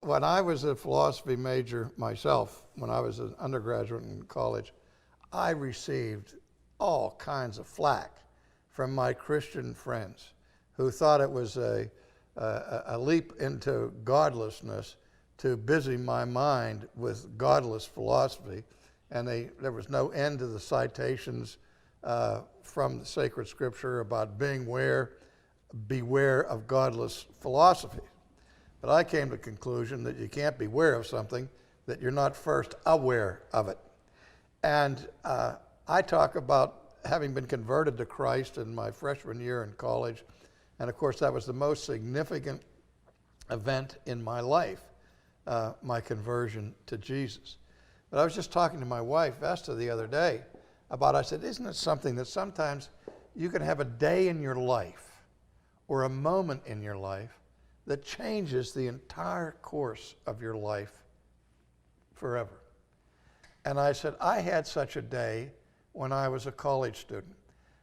when I was a philosophy major myself, when I was an undergraduate in college, I received all kinds of flack from my Christian friends who thought it was a leap into godlessness to busy my mind with godless philosophy. And there was no end to the citations from the sacred scripture about beware of godless philosophy. But I came to the conclusion that you can't beware of something that you're not first aware of it. And I talk about having been converted to Christ in my freshman year in college. And of course, that was the most significant event in my life, my conversion to Jesus. But I was just talking to my wife, Vesta, the other day about, I said, isn't it something that sometimes you can have a day in your life or a moment in your life that changes the entire course of your life forever? And I said, I had such a day when I was a college student.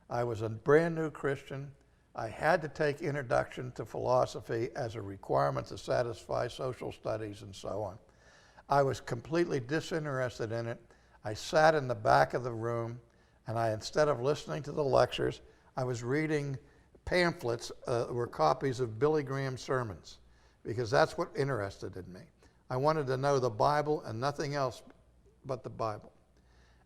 I was a brand new Christian. I had to take introduction to philosophy as a requirement to satisfy social studies and so on. I was completely disinterested in it. I sat in the back of the room, and instead of listening to the lectures, I was reading pamphlets were copies of Billy Graham's sermons, because that's what interested in me. I wanted to know the Bible and nothing else but the Bible.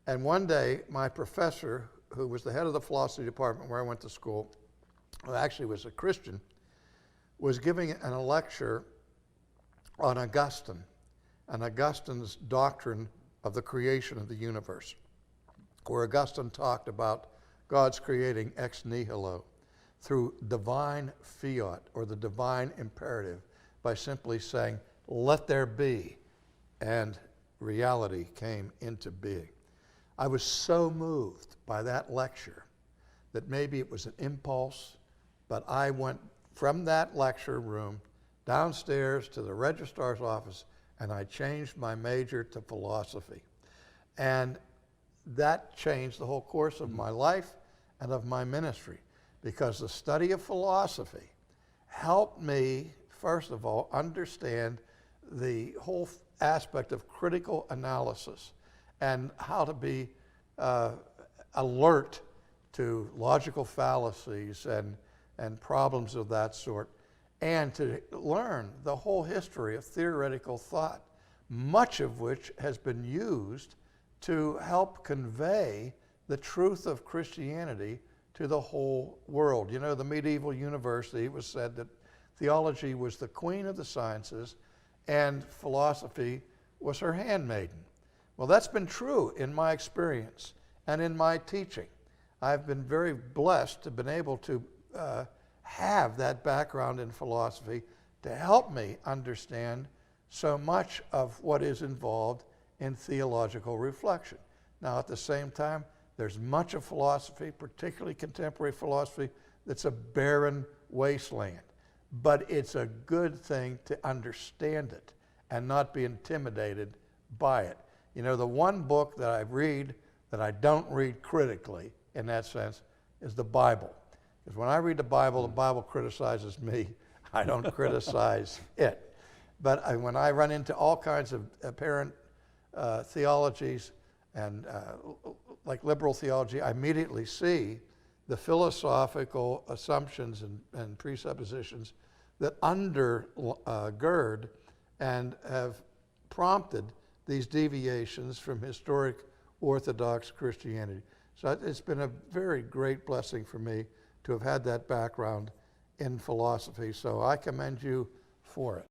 And one day, my professor, who was the head of the philosophy department where I went to school, who actually was a Christian, was giving a lecture on Augustine and Augustine's doctrine of the creation of the universe, where Augustine talked about God's creating ex nihilo through divine fiat, or the divine imperative, by simply saying, let there be, and reality came into being. I was so moved by that lecture that maybe it was an impulse, but I went from that lecture room downstairs to the registrar's office, and I changed my major to philosophy. And that changed the whole course of my life and of my ministry, because the study of philosophy helped me, first of all, understand the whole aspect of critical analysis and how to be alert to logical fallacies and problems of that sort, and to learn the whole history of theoretical thought, much of which has been used to help convey the truth of Christianity to the whole world. You know, the medieval university, it was said that theology was the queen of the sciences and philosophy was her handmaiden. Well, that's been true in my experience and in my teaching. I've been very blessed to have been able to have that background in philosophy to help me understand so much of what is involved in theological reflection. Now, at the same time, there's much of philosophy, particularly contemporary philosophy, that's a barren wasteland. But it's a good thing to understand it and not be intimidated by it. You know, the one book that I read that I don't read critically in that sense is the Bible. Because when I read the Bible criticizes me. I don't criticize it. But when I run into all kinds of apparent theologies and like liberal theology, I immediately see the philosophical assumptions and presuppositions that undergird and have prompted these deviations from historic Orthodox Christianity. So it's been a very great blessing for me to have had that background in philosophy. So I commend you for it.